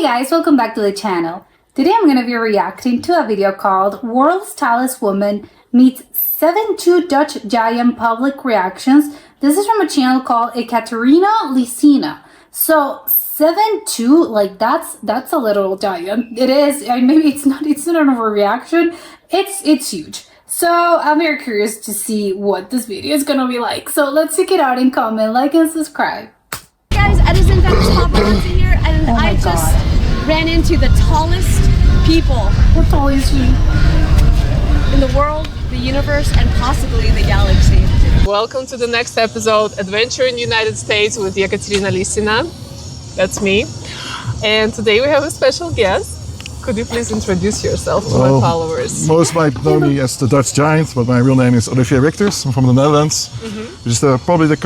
guys, welcome back to the channel. Today I'm going to be reacting to a video called World's Tallest Woman Meets 7'2" Dutch Giant Public Reactions. This is from a channel called Ekaterina Lisina. So 7'2", like that's a little giant. It is, and maybe it's not an overreaction. It's huge. So I'm very curious to see what this video is gonna be like. So let's check it out and comment, like, and subscribe. Guys, Edison Venice Paparazzi here, and I just ran into the tallest people. What tall is she? In the world, the universe, and possibly the galaxy. Welcome to the next episode, Adventure in the United States with Ekaterina Lisina. That's me. And today we have a special guest. Could you please introduce yourself to my followers? Most might know me as the Dutch Giant, but my real name is Olivier Richters. I'm from the Netherlands, which is probably the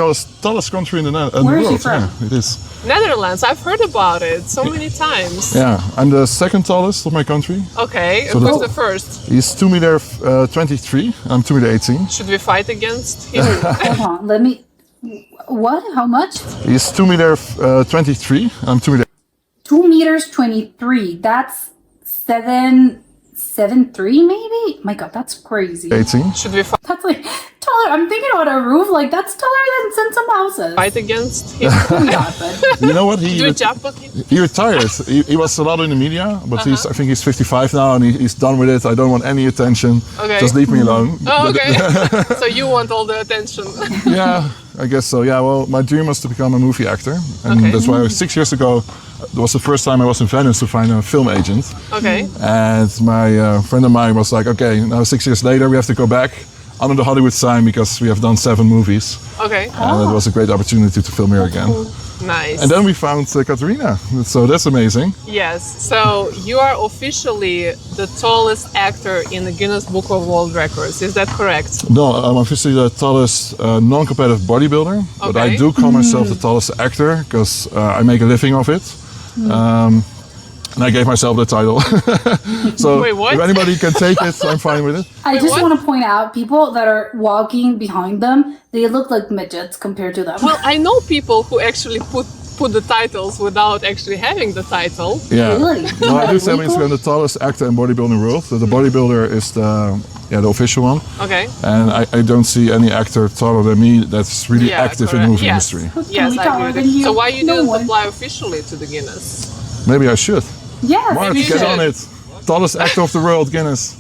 tallest country in the world. Where is he from? Yeah, it is. Netherlands, I've heard about it so many times. Yeah, I'm the second tallest of my country. Okay, So who's the first? He's 2 meter 23, I'm 2 meter 18. Should we fight against him? Hold on, let me. What? How much? He's 2 meter 23, I'm 2 meter 2 meters 23. That's 7'3" maybe. My God, that's crazy. 18. Should we That's like taller. I'm thinking about a roof. Like that's taller than some houses. fight against him? Yeah, but You know what? Do a jump with him? He retired. He was a lot in the media, but I think he's 55 now and he's done with it. I don't want any attention. Okay. Just leave me alone. Oh, okay. So you want all the attention. Yeah, I guess so. Yeah, well, my dream was to become a movie actor. And that's why 6 years ago, it was the first time I was in Venice to find a film agent. Okay. And my friend of mine was like, okay, now 6 years later, we have to go back under the Hollywood sign because we have done 7 movies. Okay. And it was a great opportunity to film here again. Nice. And then we found Katerina, so that's amazing. Yes. So you are officially the tallest actor in the Guinness Book of World Records. Is that correct? No, I'm obviously the tallest non-competitive bodybuilder, but I do call myself the tallest actor because I make a living of it. And I gave myself the title. So Wait, what? if anybody can take it, I'm fine with it. I just want to point out people that are walking behind them. They look like midgets compared to them. Well, I know people who actually put the titles without actually having the title. Yeah. Really? No, I do Like say legal? I'm the tallest actor in bodybuilding world. So the bodybuilder is the official one. Okay. And I don't see any actor taller than me that's really active in the movie Yes. industry. Yes, I taller agree. than you? So why you No didn't one. apply officially to the Guinness? Maybe I should. Yes. Mark, you get should. on it. Tallest actor of the world, Guinness.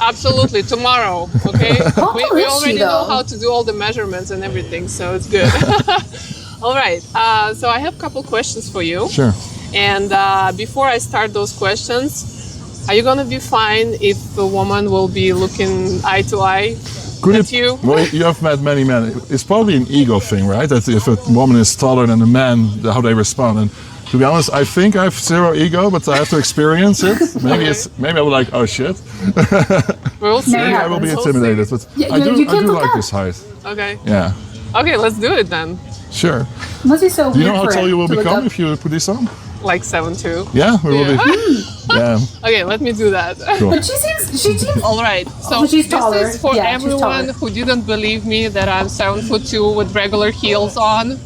Absolutely, tomorrow, okay? How we tall is she, already know though? how to do all the measurements and everything, so it's good. All right, so I have a couple questions for you. Sure. And before I start those questions, are you gonna be fine if a woman will be looking eye to eye at you? Well, you have met many men. It's probably an ego thing, right? That if a woman is taller than a man, how they respond. And to be honest, I think I have zero ego, but I have to experience it. Maybe I will like, oh shit. We'll see. Maybe I will be We'll intimidated, but Yeah, I you do can't look like up. this height. Okay. Yeah, Okay, let's do it then. sure. Must be so Do you weird know how for tall him you will to look become up. if you put this on? Like 7'2". Yeah, we will be. Yeah, Okay, let me do that. cool. But she seems. All right. So Oh, she's this taller. is for Yeah, she's everyone taller. who didn't believe me that I'm 7'2" with regular heels on.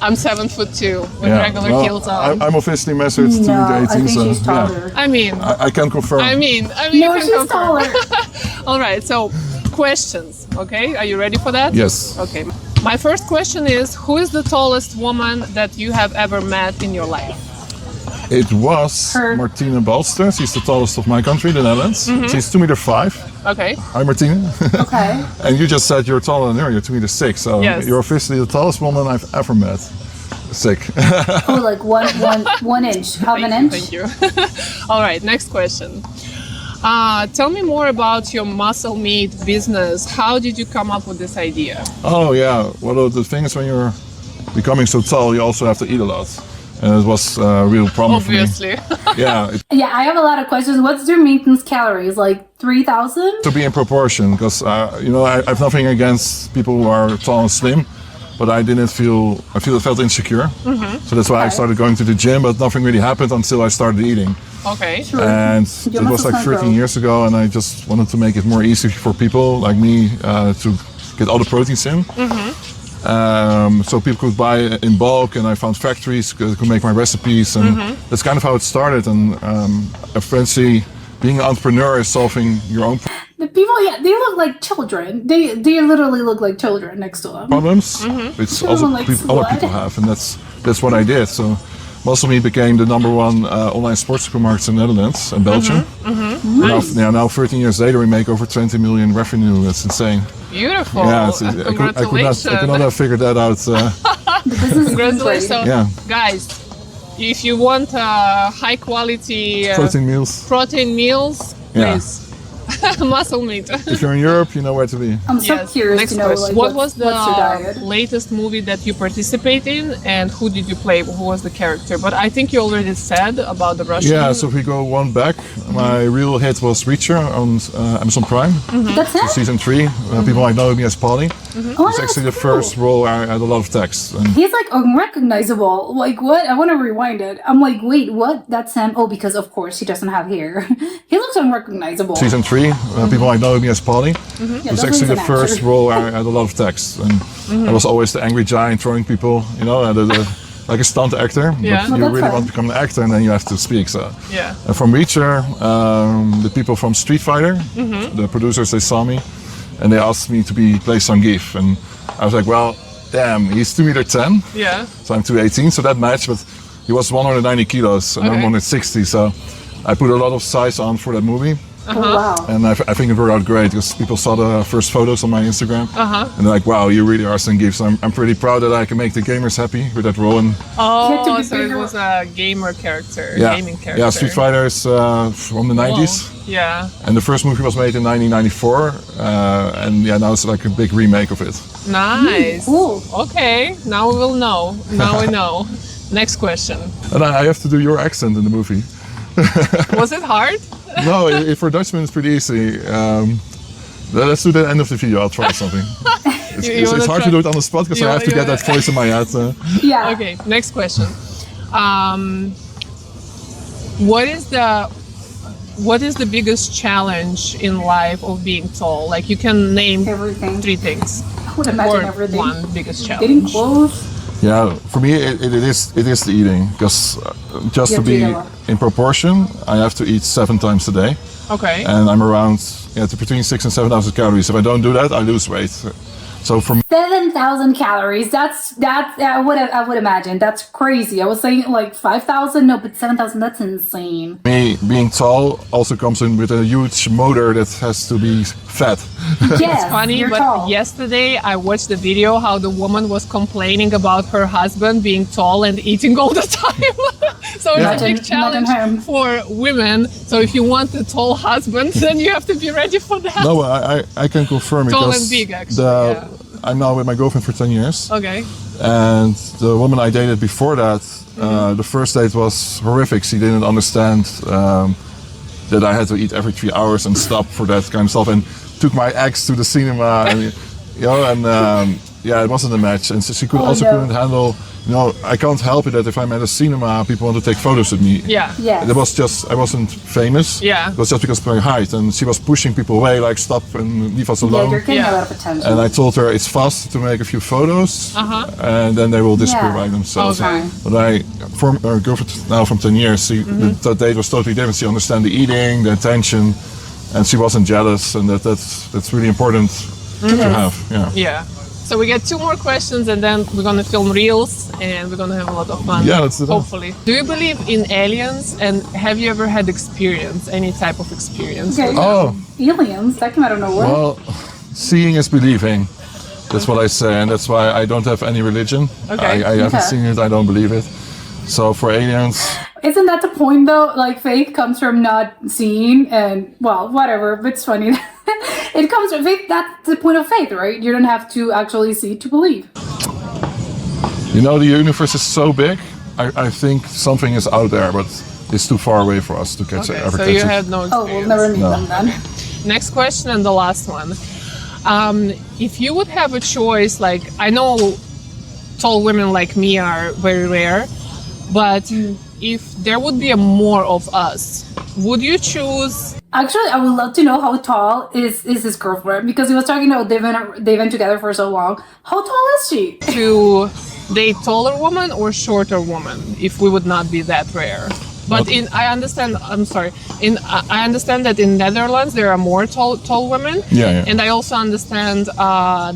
I'm 7'2" with regular well, heels on. I'm officially measured to No, the I 18, think so she's taller. I mean, I can confirm. I mean, No, you can she's confirm. taller. All right. So, questions. Okay, are you ready for that? Yes. Okay. My first question is, who is the tallest woman that you have ever met in your life? It was Her. Martine Balster. She's the tallest of my country, the Netherlands. She's 2 meter 5. Okay. Hi, Martine. Okay. And you just said you're taller than her. You're 2 meter 6. So Yes. you're officially the tallest woman I've ever met. Sick. Oh, like 1 inch. Half an inch. Thank you. All right. Next question. Tell me more about your muscle meat business. How did you come up with this idea? Oh yeah. Well, the thing is, when you're becoming so tall, you also have to eat a lot, and it was a real problem Obviously. for me. Yeah, Yeah, I have a lot of questions. What's your maintenance calories? Like 3,000? to be in proportion, because I have nothing against people who are tall and slim, but I felt insecure. So that's why I started going to the gym, but nothing really happened until I started eating. Okay. And Your it was muscles like don't 13 grow. years ago, and I just wanted to make it more easy for people like me to get all the proteins in. so people could buy in bulk, and I found factories that could make my recipes, and that's kind of how it started. And eventually, being an entrepreneur is solving your own The people, yeah, they look like children. They literally look like children next to them. problems, which also like other people have, and that's what I did. So Muscle became the #1 online sports supermarket in the Netherlands and Belgium. Nice. Now 13 years later, we make over 20 million revenue. That's insane. Beautiful. Yeah, I could not have figured that out. The business is Congratulations. great. Yeah. Guys, if you want high quality Protein meals. Yeah. please. Muscle meat. If you're in Europe, you know where to be. I'm so curious Next to know question. like, What was the what's your diet? latest movie that you participate in, and who did you play? Who was the character? But I think you already said about the Russian. Yeah, so if we go one back, my real hit was Reacher on Amazon Prime, That's it? season 3. People might know me as Polly. Oh, It's actually the first role I had a lot of text. And He's like unrecognizable. Like what? I want to rewind it. I'm like, wait, what? That's him. Oh, because of course he doesn't have hair. He looks unrecognizable. season 3, people might know me as Polly. It was definitely actually the an actor. first role I had a lot of text. And I was always the angry giant throwing people, you know, like a stunt actor. Yeah. But Well, you that's really fun. want to become an actor, and then you have to speak. So. Yeah. And from Reacher, the people from Street Fighter, the producers, they saw me, and they asked me to play Zangief, and I was like, well, damn, he's 2'10", Yeah. so I'm 218, so that matched, but he was 190 kilos, and I'm Okay. 160, so I put a lot of size on for that movie, Oh, wow. and I think it worked out great, because people saw the first photos on my Instagram, and they're like, wow, you really are Zangief, so I'm pretty proud that I can make the gamers happy with that role. And You have to Oh, be so it bigger. was a gamer character, yeah, gaming character. yeah, Street Fighter is from the 90s. Yeah. And the first movie was made in 1994, and yeah, now it's like a big remake of it. Nice. Cool. Okay, now we will know. Now we know. Next question. And I have to do your accent in the movie. Was it hard? No, for Dutchman it's pretty easy. Let's do the end of the video. I'll try something. It's wanna hard try- to do it on the spot because I have to you get that voice in my head. Yeah. Okay, next question. What is the biggest challenge in life of being tall? Like you can name Everything. 3 things. I would imagine Or everything. one biggest Getting challenge. clothes. Yeah, for me it is the eating because just You to have to eat be a lot. in proportion, I have to eat 7 times a day, Okay. and I'm around between 6,000 and 7,000 calories. If I don't do that, I lose weight. So for 7,000 calories. That's I would imagine. That's crazy. I was saying like 5,000. No, but 7,000. That's insane. me, being tall also comes in with a huge motor that has to be fat. Yes, Funny, you're but tall. yesterday I watched the video how the woman was complaining about her husband being tall and eating all the time. So it's a Imagine- big challenge imagine him. for women. So if you want a tall husband, then you have to be ready for that. No, I can confirm Tall because and big, actually, I'm now with my girlfriend for 10 years, Okay. and the woman I dated before that, the first date was horrific. She didn't understand that I had to eat every 3 hours and stop for that kind of stuff, and took my ex to the cinema, and yeah, it wasn't a match, and so she couldn't handle. I can't help it that if I'm at a cinema, people want to take photos with me. Yeah. Yes. It was just I wasn't famous. Yeah. It was just because of my height, and she was pushing people away, like stop and leave us Yeah, alone. you're getting Yeah. a lot of attention. And I told her it's fast to make a few photos, and then they will disappear Yeah. by themselves. Okay. But I formed a girlfriend now from 10 years. That date was totally different. She understand the eating, the attention, and she wasn't jealous, and that's really important to have. Yeah. Yeah. So we get 2 more questions and then we're gonna film reels and we're gonna have a lot of fun. Yeah, let's do that. Hopefully. Do you believe in aliens and have you ever had any type of experience? Okay. Oh, Aliens. That came out of nowhere. well, seeing is believing. That's what I say, and that's why I don't have any religion. Okay. I haven't Okay. seen it. I don't believe it. So for aliens, Isn't that the point though? Like faith comes from not seeing and well, whatever, but it's funny. It comes from faith. That's the point of faith, right? You don't have to actually see to believe. the universe is so big. I think something is out there, but it's too far away for us to catch it. Okay, Ever so catch you it. had no Oh, experience. we'll never meet them then. Next question and the last one. If you would have a choice, like I know tall women like me are very rare, but if there would be a more of us, would you choose? Actually, I would love to know how tall is his girlfriend, because he was talking about they've been together for so long. How tall is she? To date taller woman or shorter woman if we would not be that rare? But I understand that in Netherlands there are more tall women. Yeah. And I also understand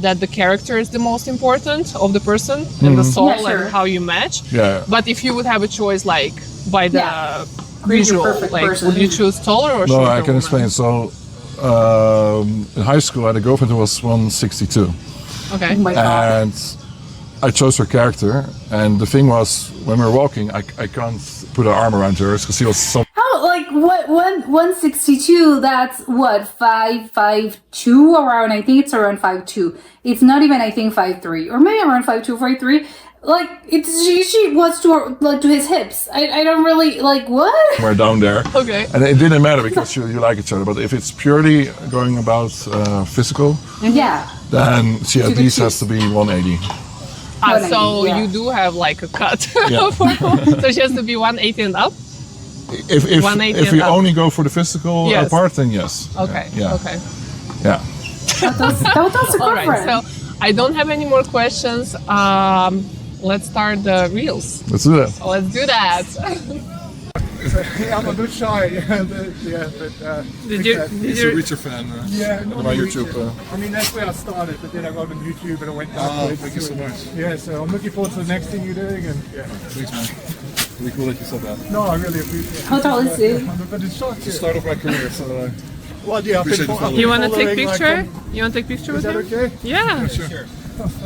that the character is the most important of the person and the soul Yeah, sure. and how you match. Yeah. But if you would have a choice, like by the Who's your visual, perfect like person? would you choose taller or No, shorter? I can woman? explain. So, in high school, I had a girlfriend who was 162. Okay. Oh my god. And I chose her character. And the thing was, when we were walking, I can't put an arm around her because she was so. How, like, what, 162, that's what, 5'2" around, I think it's around 5'2". It's not even, I think, 5'3", or maybe around 5'2", 5'3". Like, she was to his hips. I don't really, like, what? We're down there. Okay. And it didn't matter because you like each other. But if it's purely going about physical, Yeah. then she at could least choose. has to be 180. So yeah. you do have like a cut. Yeah. So she has to be 180 and up? If 180 if we and up. only go for the physical Yes. part, then yes. Okay. Yeah. Okay. Yeah. That was a All right. girlfriend. So I don't have any more questions. Let's start the reels. Let's do that. So let's do that. Yeah, I'm a bit shy. Did you Reacher fan. Yeah, not about really. YouTube. I mean, that's where I started, but then I got on YouTube and I went back. Oh, thank you so much. Yeah, so I'm looking forward to the next thing you're doing, and yeah. Thanks, man. Really cool that you said that. No, I really appreciate it. How tall is he? But it's short. Yeah. Start of my career, so Well, yeah, I've Appreciate been the follow. You want to take following, like, picture? You want to take picture Is with that him? okay? Yeah, sure.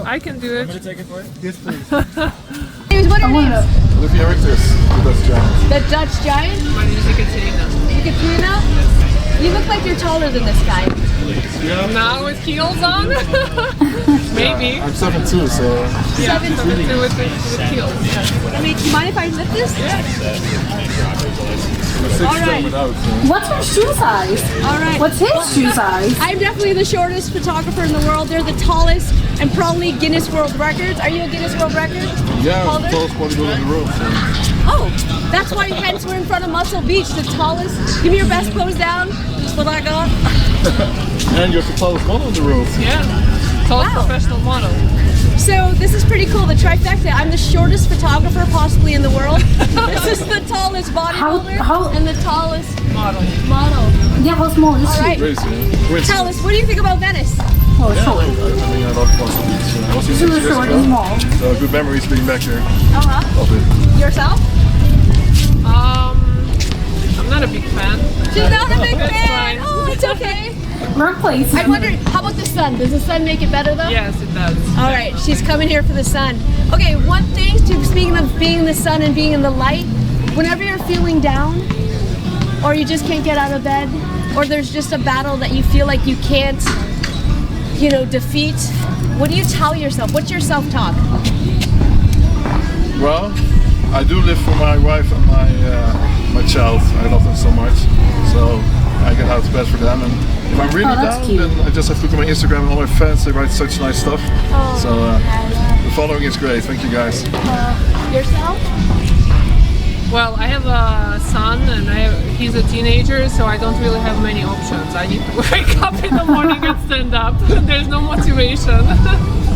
I can do it. Take it for it? Yes, please. What are your names? Olivia Richter's the best job. The Dutch giant? My name is Ekaterina. Katrina? You look like you're taller than this guy. Now with heels on? Maybe. I'm 7'2", so Yeah, with heels. I mean, do you mind if I lift this? All right. What's her shoe size? All right. What's his shoe size? I'm definitely the shortest photographer in the world. They're the tallest and probably Guinness World Records. Are you a Guinness World Record? yeah, Holder? the tallest bodybuilder in the world. So. Oh, that's why hence we're in front of Muscle Beach, the tallest. Give me your best pose down. Just what I got. And you're the tallest model in the world. Yeah. Tallest Wow. professional model. So this is pretty cool. The trifecta. I'm the shortest photographer possibly in the world. This is the tallest bodybuilder How- and the tallest Model. model. Yeah, how small is All she? right. Crazy. Tell us, what do you think about Venice? Oh, short. I mean, I love Muscle Beach. I was here She 6 was years short ago, and small. so good memories being back here. Uh-huh. Love it. Yourself? I'm not a big fan. She's not a big That's fan. fine. Oh, it's okay. Workplace. I wonder, how about the sun? Does the sun make it better though? Yes, it does. All right, she's coming here for the sun. Okay, one thing to speaking of being in the sun and being in the light, whenever you're feeling down, or you just can't get out of bed, or there's just a battle that you feel like you can't, defeat, what do you tell yourself? What's your self-talk? Well, I do live for my wife and my child. I love them so much, so I get out of bed for them. And if I'm really that's down, cute. then I just have to look at my Instagram and all my fans. They write such nice stuff. So the following is great. Thank you guys. Yourself? Well, I have a son and he's a teenager, so I don't really have many options. I need to wake up in the morning and stand up. There's no motivation.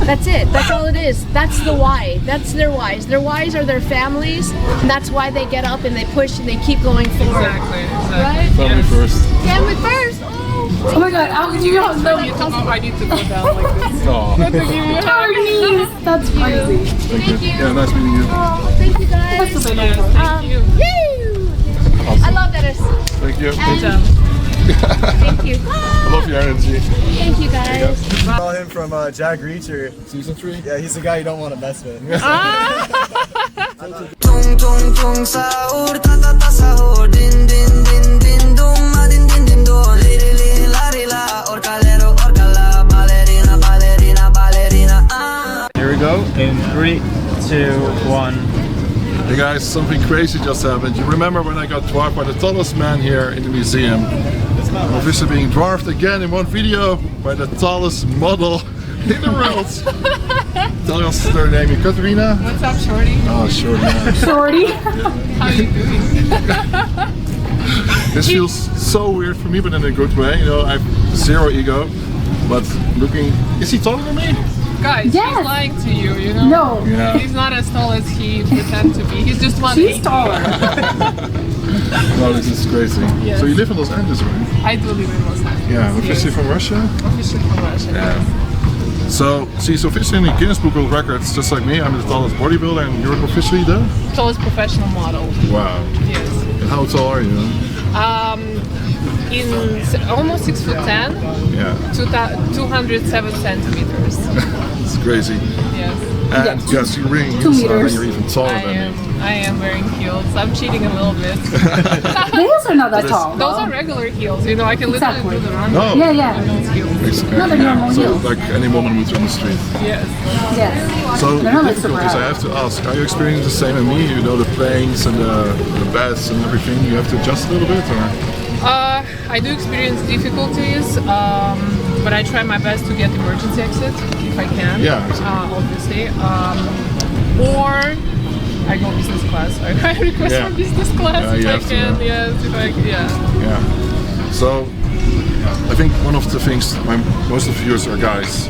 That's it. That's all it is. That's the why. That's their whys. Their whys are their families, and that's why they get up and they push and they keep going forward. Exactly. Right? Family first. Family first. Oh. Oh my god, how could you have I need to go down like this. Oh, Good to give you a hug. Chinese? That's crazy. Thank you. yeah, nice meeting you. Oh, thank you guys. That's a bit Yes, over. thank you. Yay! I love Dennis. Thank you. And thank you. I love your energy. Thank you guys. Call him from Jack Reacher. Season 3. Yeah, he's the guy you don't want to mess with. Tung tung tung sahur ta ta ta sahur din din din din dum ma din din din do li li li la li la orcalero orcala ballerina ballerina ballerina Here we go. In 3, 2, 1. Hey guys, something crazy just happened. You remember when I got dwarfed by the tallest man here in the museum? I'm obviously being dwarfed again in one video by the tallest model in the world. tell us their name. Katerina? What's up, Shorty? Oh, sure. Yeah. Shorty. How you doing? This feels so weird for me, but in a good way. You know, I have zero ego, but looking. Is he taller than me? Guys, Yes. he's lying to you, you know? No. Yeah. He's not as tall as he pretends to be. He's just 1'8". She's taller. No, this is crazy. Yes. So you live in Los Angeles, right? I do live in Los Angeles. Yeah. Officially Yes. from Russia. Officially from Russia. Yeah. So, see, so officially in the Guinness Book of Records, just like me, I'm the tallest bodybuilder, and you're officially the. Tallest professional model. Wow. Yes. And how tall are you? In almost 6'10", Yeah. 207 centimeters. It's crazy. Yes. And yes, you're wearing 2 heels, so meters. you're even taller than me. I am wearing heels. I'm cheating a little bit. The heels are not that tall. Those are regular heels. You know, I can literally Exactly. do the run. No. Yeah, yeah. Those heels. Basically, No, they're normal so heels. like any woman would on the street. Yes. Yes. So They're the not like super difficulties I high. have to ask, are you experiencing the same as me? You know, the planes and the beds and everything, you have to adjust a little bit, or? I do experience difficulties, but I try my best to get emergency exit if I can. Yeah, exactly. Obviously. Or I go business class. I request Yeah. for business class Yeah, if you I have to, can. yeah. Yes, if I yeah. Yeah. So I think one of the things most of viewers are guys.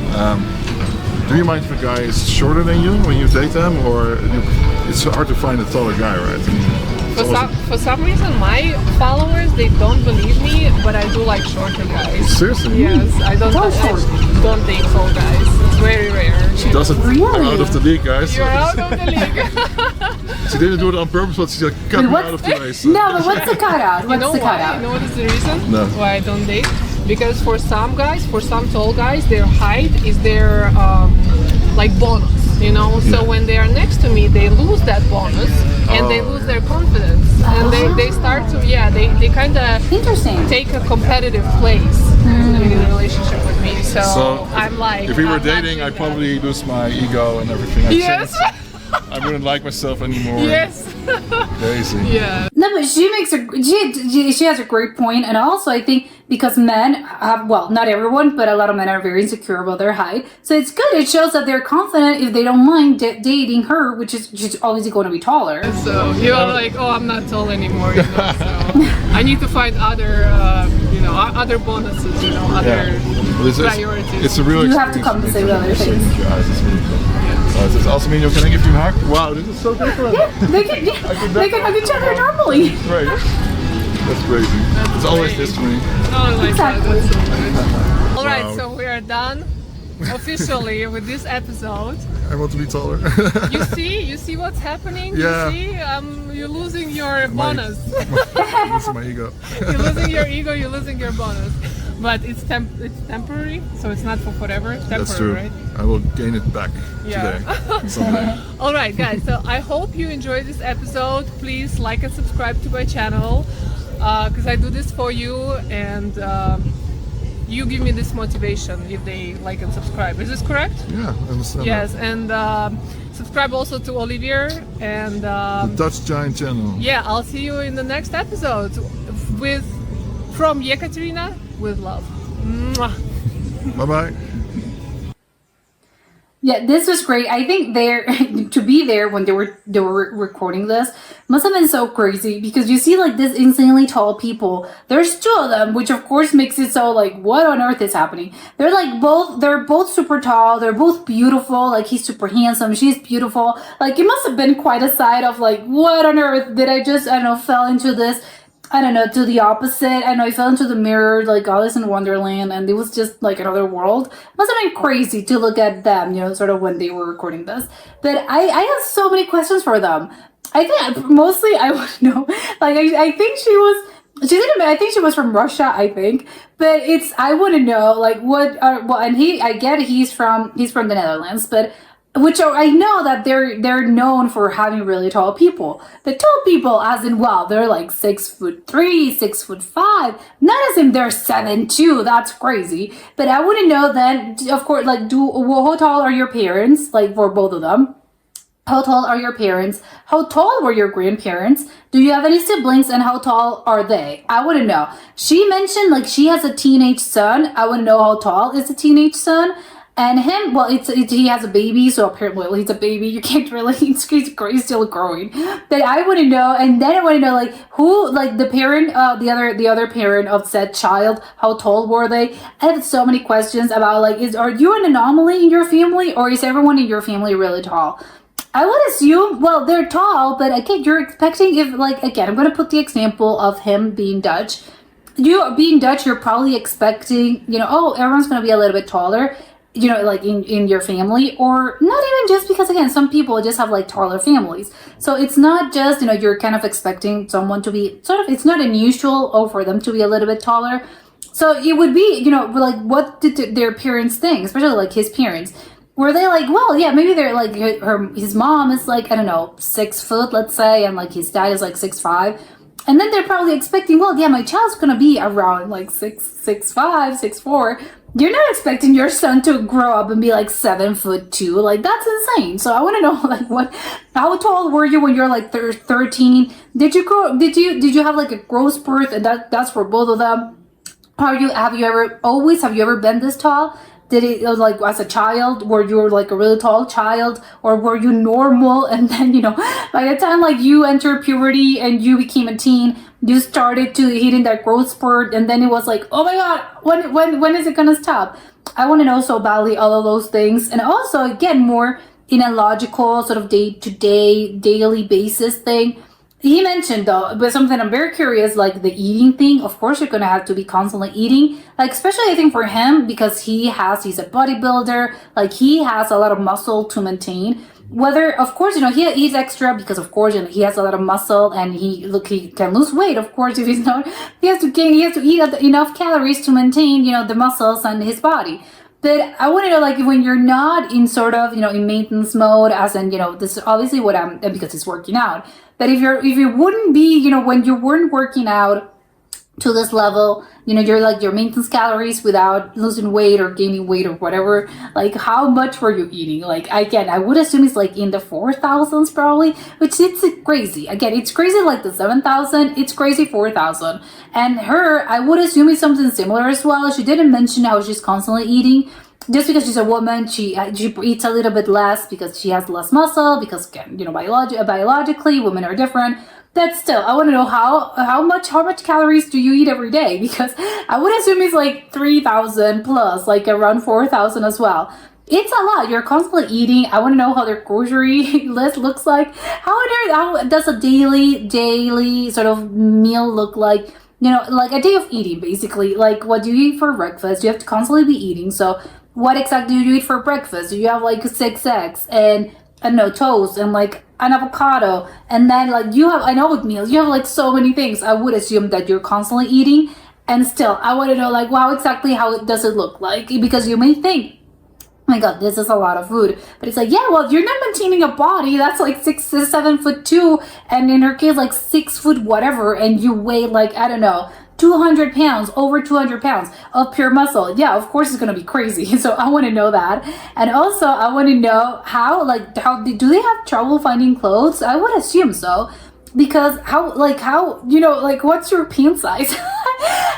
Do you mind if a guy is shorter than you when you date them, or it's hard to find a taller guy, right? I mean, it's always- For some reason, my followers they don't believe me, but I do like shorter guys. Seriously? Yes, I don't date tall guys. It's very rare. She does it Really? out of the league, guys. You're out of the league. She didn't do it on purpose, but she just cut me what's- out of the race. No, but what's the cutout? You What's know the why? cutout? You know what is the reason No. why I don't date? Because for some guys, for some tall guys, their height is their like bonus. You know, so when they are next to me, they lose that bonus and they lose their confidence, and they start to they kind of Interesting. take a competitive place in a relationship with me. So, I'm like, if we were I'm not dating, doing I'd that. probably lose my ego and everything. I'd Yes. change. I wouldn't like myself anymore. Yes. Crazy. Yeah. No, but she has a great point, and also I think because men have, well, not everyone, but a lot of men are very insecure about their height, so it's good. It shows that they're confident if they don't mind dating her, which is she's obviously going to be taller. So you're like, oh, I'm not tall anymore, you know. So I need to find other, other bonuses, other But priorities. it's a real You have to experience compensate for me with other to see things. your eyes. It's really cool. It says, Alcemino, can I give you a hug? Wow, this is so different. They can hug each other normally. Right. That's crazy. It's always great. this for me. Oh, like Exactly. that. That's so good. All right, Wow. so we are done officially with this episode. I want to be taller. You see what's happening? Yeah. You see, you're losing your bonus. That's my ego. You're losing your ego. You're losing your bonus. But it's temporary, so it's not for forever. It's temporary, That's true. right? I will gain it back Yeah. today. Someday. All right, guys. So I hope you enjoyed this episode. Please like and subscribe to my channel because I do this for you, and you give me this motivation if they like and subscribe. Is this correct? Yeah, I understand. Yes, and subscribe also to Olivier. And The Dutch Giant channel. yeah, I'll see you in the next episode from Yekaterina with love. Mwah. Bye bye. Yeah, this was great. I think to be there when they were recording this must have been so crazy, because you see like this insanely tall people. There's two of them, which of course makes it so like, what on earth is happening? They're both super tall. They're both beautiful. Like, he's super handsome. She's beautiful. Like, it must have been quite a sight of like, what on earth did I just, I don't know, fell into this. I don't know, to the opposite. I know I fell into the mirror, like Alice in Wonderland, and it was just like another world. Must have been crazy to look at them, sort of when they were recording this. But I have so many questions for them. I think mostly I want to know, like, I think I think she was from Russia, I think. But I want to know, like, and I get he's from the Netherlands, but which I know that they're known for having really tall people. The tall people, as in, wow, they're like 6'3", 6'5". Not as in they're 7'2". That's crazy. But I want to know then, of course, like, how tall are your parents? Like, for both of them. How tall are your parents? How tall were your grandparents? Do you have any siblings, and how tall are they? I want to know. She mentioned like she has a teenage son. I want to know how tall is the teenage son. And him, well, he has a baby, so apparently, well, he's a baby. You can't really, he's still growing. But I want to know, and then I want to know, like, who, like, the parent, the other parent of said child, how tall were they? I have so many questions about, like, are you an anomaly in your family, or is everyone in your family really tall? I would assume, well, they're tall, but again, you're expecting, if, like, again, I'm going to put the example of him being Dutch. You being Dutch, you're probably expecting, you know, oh, everyone's going to be a little bit taller, you know, like in your family, or not even just because, again, some people just have like taller families. So it's not just, you know, you're kind of expecting someone to be sort of, it's not unusual for them to be a little bit taller. So it would be, you know, like, what did their parents think, especially like his parents? Were they like, well, yeah, maybe they're like, his mom is like, I don't know, 6 foot, let's say, and like his dad is like 6'5". And then they're probably expecting, well, yeah, my child's gonna be around like 6'5", 6'4". You're not expecting your son to grow up and be like 7'2". Like, that's insane. So I want to know, like, how tall were you when you're like 13? Did you have like a growth spurt, and that's for both of them? Have you ever been this tall? Did it, like, as a child, were you like a really tall child, or were you normal? And then, you know, by the time like you entered puberty and you became a teen, you started to hitting that growth spurt, and then it was like, oh my god, when is it gonna stop? I want to know so badly all of those things, and also again more in a logical sort of day-to-day, daily basis thing. He mentioned though, but something I'm very curious, like the eating thing. Of course, you're gonna have to be constantly eating, like, especially I think for him, because he's a bodybuilder, like he has a lot of muscle to maintain. Whether, of course, you know, he eats extra because, of course, you know, he has a lot of muscle, and he can lose weight. Of course, if he's not, he has to eat enough calories to maintain, you know, the muscles and his body. But I want to know, like, when you're not in sort of, you know, in maintenance mode, as in, you know, this is obviously what because he's working out. But if you wouldn't be, you know, when you weren't working out to this level, you know, you're like your maintenance calories without losing weight or gaining weight or whatever, like, how much were you eating? Like, again, I would assume it's like in the 4,000s probably, which it's crazy. Again, it's crazy like the 7,000, it's crazy 4,000. And her, I would assume it's something similar as well. She didn't mention how she's constantly eating. Just because she's a woman, she eats a little bit less because she has less muscle, because, again, you know, biologically, women are different. But still, I want to know how much calories do you eat every day? Because I would assume it's like 3,000 plus, like around 4,000 as well. It's a lot. You're constantly eating. I want to know how their grocery list looks like. How does a daily sort of meal look like? You know, like a day of eating, basically. Like, what do you eat for breakfast? You have to constantly be eating. So what exactly do you eat for breakfast? Do you have like 6 eggs and, I don't know, toast and like an avocado? And then like you have, I know with meals, you have like so many things. I would assume that you're constantly eating. And still, I want to know, like, wow, exactly how does it look like? Because you may think, oh my god, this is a lot of food. But it's like, yeah, well, you're not maintaining a body that's like 7'2", and in her case, like 6 foot whatever, and you weigh like, I don't know, 200 pounds, over 200 pounds of pure muscle. Yeah, of course it's gonna be crazy. So I want to know that. And also I want to know how do they have trouble finding clothes? I would assume so, because how you know, like, what's your pant size?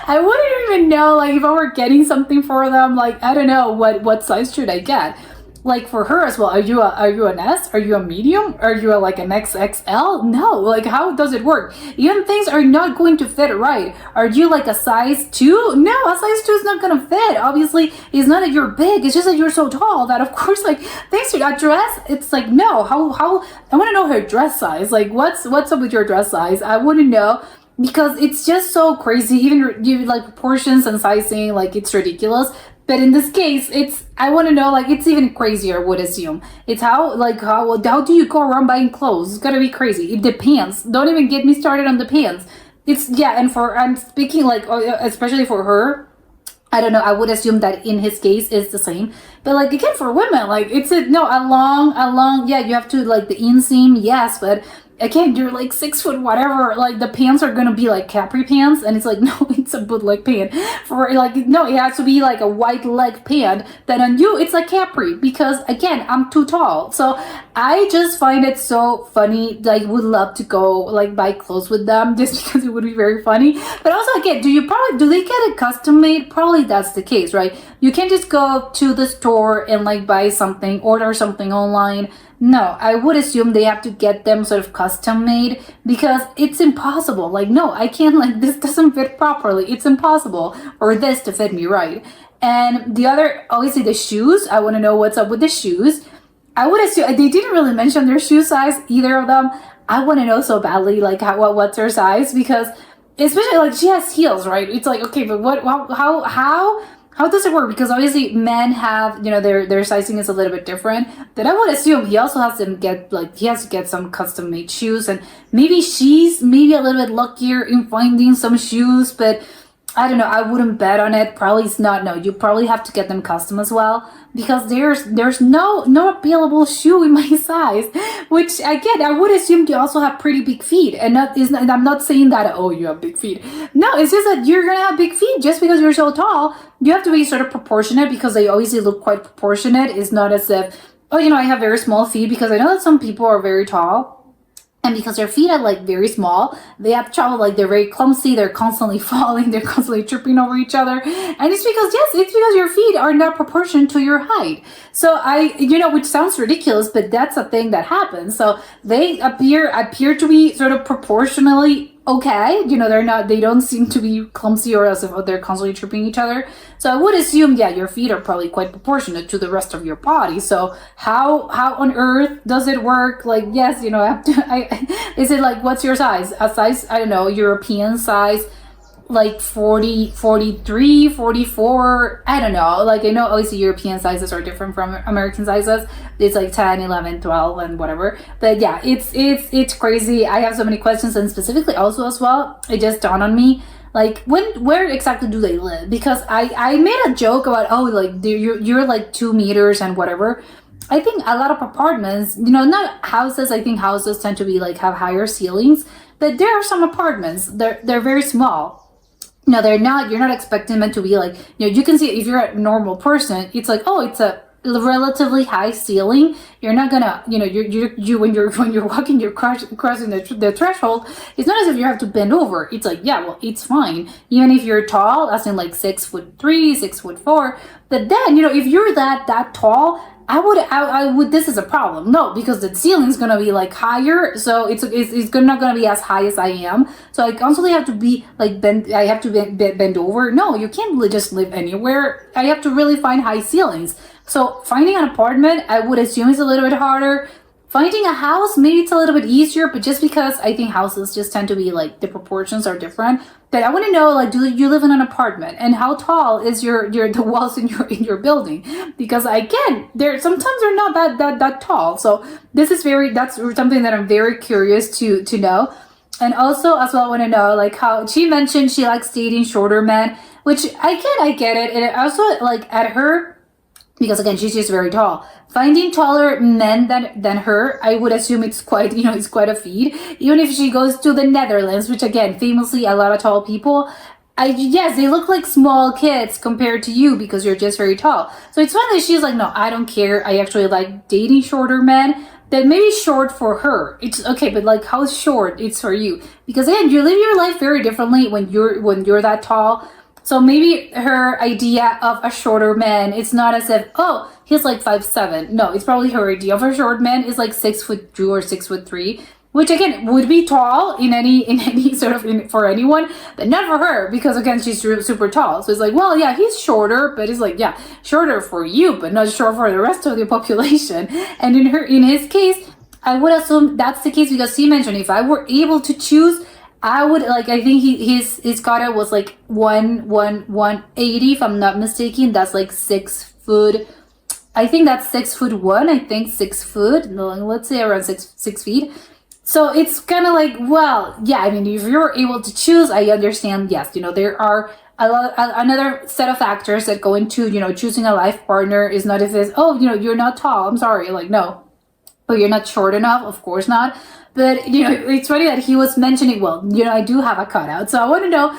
I wouldn't even know, like, if I were getting something for them, like, I don't know what size should I get. Like, for her as well, are you an S? Are you a medium? Are you like an XXL? No, like, how does it work? Even things are not going to fit right. Are you like a size 2? No, a size 2 is not gonna fit. Obviously, it's not that you're big, it's just that you're so tall that, of course, like, things to that dress, it's like, no, how I want to know her dress size. Like, what's up with your dress size? I want to know, because it's just so crazy. Even you, like, proportions and sizing, like, it's ridiculous. But in this case, I want to know, like, it's even crazier, I would assume. It's how do you go around buying clothes? It's gotta be crazy. The pants, don't even get me started on the pants. It's, yeah, and I'm speaking, like, especially for her, I don't know, I would assume that in his case it's the same. But, like, again, for women, like, it's a long, yeah, you have to, like, the inseam, yes, but again, you're like 6 foot whatever, like the pants are gonna be like capri pants, and it's like, no, it's a bootleg pant. For like, no, it has to be like a white leg pant. Then on you, it's a capri, because again, I'm too tall. So I just find it so funny. Like, would love to go like buy clothes with them just because it would be very funny. But also, again, do they get it custom made? Probably that's the case, right? You can't just go to the store and like buy something, order something online. No, I would assume they have to get them sort of custom made, because it's impossible. Like, no, I can't, like, this doesn't fit properly. It's impossible for this to fit me right. And the other, obviously the shoes, I want to know what's up with the shoes. I would assume, they didn't really mention their shoe size, either of them. I want to know so badly, like, what's her size, because especially, like, she has heels, right? It's like, okay, but how does it work? Because obviously men have, their sizing is a little bit different. Then I would assume he also has to get some custom made shoes, and maybe she's a little bit luckier in finding some shoes, but I don't know. I wouldn't bet on it. Probably it's not. No, you probably have to get them custom as well, because there's no available shoe in my size. Which again, I would assume you also have pretty big feet, and I'm not saying that you have big feet. No, it's just that you're gonna have big feet just because you're so tall. You have to be sort of proportionate, because they obviously look quite proportionate. It's not as if I have very small feet, because I know that some people are very tall. And because their feet are like very small, they have trouble, like they're very clumsy, they're constantly falling, they're constantly tripping over each other. And it's because your feet are not proportioned to your height. So which sounds ridiculous, but that's a thing that happens. So they appear to be sort of proportionally okay. They don't seem to be clumsy or as if they're constantly tripping each other. So I would assume, your feet are probably quite proportionate to the rest of your body. So how on earth does it work? Like, yes, is it like, what's your size? A size, I don't know, European size, like 40, 43, 44, I don't know. Like, I know obviously European sizes are different from American sizes. It's like 10, 11, 12 and whatever. But yeah, it's crazy. I have so many questions, and specifically also as well, it just dawned on me, like, where exactly do they live? Because I made a joke about, you're like 2 meters and whatever. I think a lot of apartments, not houses, I think houses tend to be like have higher ceilings, but there are some apartments, they're very small. No, they're not. You're not expecting them to be like, you can see if you're a normal person, it's like, it's a relatively high ceiling. You're not gonna, when you're walking, you're crossing the threshold. It's not as if you have to bend over. It's like, it's fine. Even if you're tall, as in like 6'3", 6'4". But then, if you're that tall, I would, this is a problem. No, because the ceiling's gonna be like higher, so it's not gonna be as high as I am. So I constantly have to be like I have to bend over. No, you can't just live anywhere. I have to really find high ceilings. So finding an apartment, I would assume, is a little bit harder. Finding a house, maybe it's a little bit easier, but just because I think houses just tend to be like, the proportions are different. But I want to know, like, do you live in an apartment, and how tall is the walls in your building? Because again, sometimes they're not that tall. So that's something that I'm very curious to know. And also as well, I want to know, like, how she mentioned she likes dating shorter men, which I get it. And also, like, at her, because again, she's just very tall. Finding taller men than her, I would assume it's quite, it's quite a feat. Even if she goes to the Netherlands, which again, famously a lot of tall people, yes, they look like small kids compared to you because you're just very tall. So it's fun that she's like, no, I don't care. I actually like dating shorter men. That maybe short for her. It's okay, but like, how short it's for you? Because again, you live your life very differently when you're that tall. So maybe her idea of a shorter man, it's not as if, he's like 5'7". No, it's probably her idea of a short man is like 6'2" or 6'3", which again would be tall in any sort of for anyone, but not for her, because again, she's super tall. So it's like, well, yeah, he's shorter, but it's like, yeah, shorter for you, but not short for the rest of the population. And in his case, I would assume that's the case, because he mentioned, if I were able to choose, I would, like, I think his kata was like 180, if I'm not mistaken. That's like 6 foot. I think that's 6'1". I think 6 foot. No, let's say around six feet. So it's kind of like, well, yeah. I mean, if you're able to choose, I understand. Yes, there are another set of factors that go into choosing a life partner. Is not if it's you're not tall. I'm sorry, like, no. But you're not short enough. Of course not. But, you know, it's funny that he was mentioning, well, you know, I do have a cutout. So I want to know,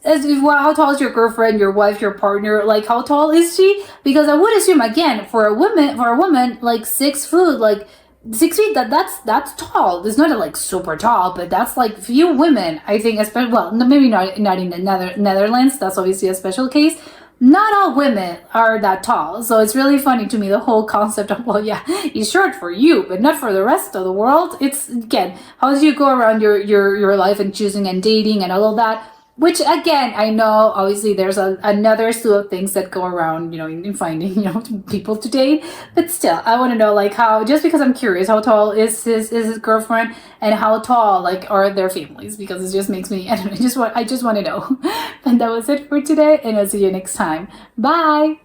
how tall is your girlfriend, your wife, your partner? Like, how tall is she? Because I would assume, again, for a woman, like 6 foot, like 6 feet, that's tall. It's not like super tall, but that's like few women, I think, especially, well, maybe not in the Netherlands. That's obviously a special case. Not all women are that tall. So it's really funny to me, the whole concept of, well, yeah, he's short for you, but not for the rest of the world. It's, again, how do you go around your life and choosing and dating and all of that? Which, again, I know, obviously, there's another slew of things that go around, you know, in finding, you know, people to date. But still, I want to know, like, how, just because I'm curious, how tall is his girlfriend, and how tall, like, are their families? Because it just makes me, I don't know, I just want to know. And that was it for today, and I'll see you next time. Bye!